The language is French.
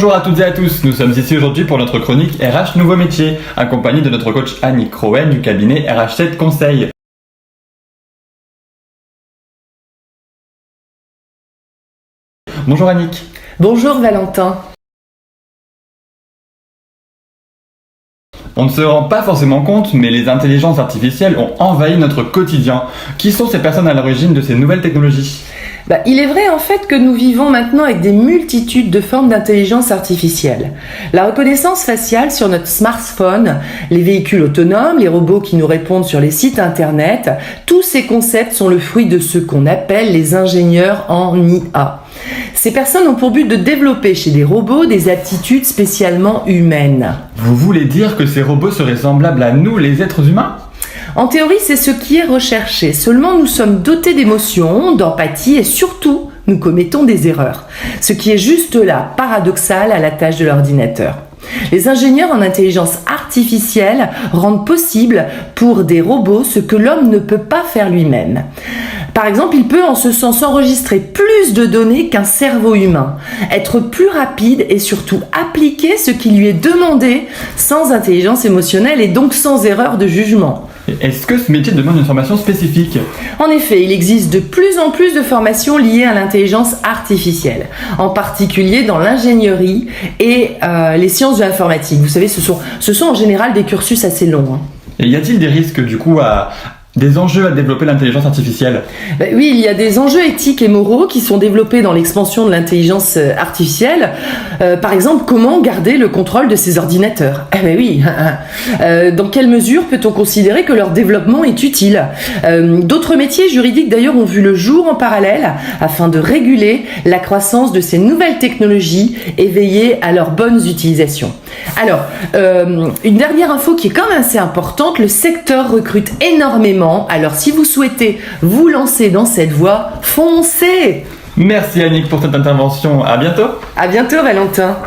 Bonjour à toutes et à tous, nous sommes ici aujourd'hui pour notre chronique RH Nouveau Métier, accompagnée de notre coach Annick Rowen du cabinet RH7 Conseil. Bonjour Annick. Bonjour Valentin. On ne se rend pas forcément compte, mais les intelligences artificielles ont envahi notre quotidien. Qui sont ces personnes à l'origine de ces nouvelles technologies ? Il est vrai en fait que nous vivons maintenant avec des multitudes de formes d'intelligence artificielle. La reconnaissance faciale sur notre smartphone, les véhicules autonomes, les robots qui nous répondent sur les sites internet, tous ces concepts sont le fruit de ce qu'on appelle les ingénieurs en IA. Ces personnes ont pour but de développer chez les robots des aptitudes spécialement humaines. Vous voulez dire que ces robots seraient semblables à nous, les êtres humains ? En théorie, c'est ce qui est recherché. Seulement, nous sommes dotés d'émotions, d'empathie et surtout, nous commettons des erreurs. Ce qui est juste là, paradoxal à la tâche de l'ordinateur. Les ingénieurs en intelligence artificielle rendent possible pour des robots ce que l'homme ne peut pas faire lui-même. Par exemple, il peut en ce sens enregistrer plus de données qu'un cerveau humain, être plus rapide et surtout appliquer ce qui lui est demandé sans intelligence émotionnelle et donc sans erreur de jugement. Est-ce que ce métier demande une formation spécifique ? En effet, il existe de plus en plus de formations liées à l'intelligence artificielle, en particulier dans l'ingénierie et les sciences de l'informatique. Vous savez, ce sont en général des cursus assez longs. Et y a-t-il des risques du coup des enjeux à développer l'intelligence artificielle ? Oui, il y a des enjeux éthiques et moraux qui sont développés dans l'expansion de l'intelligence artificielle. Par exemple, comment garder le contrôle de ces ordinateurs ? Dans quelle mesure peut-on considérer que leur développement est utile ? D'autres métiers juridiques d'ailleurs ont vu le jour en parallèle afin de réguler la croissance de ces nouvelles technologies et veiller à leur bonne utilisation. Alors, une dernière info qui est quand même assez importante, le secteur recrute énormément. Alors si vous souhaitez vous lancer dans cette voie, foncez! Merci Annick pour cette intervention, à bientôt! À bientôt Valentin!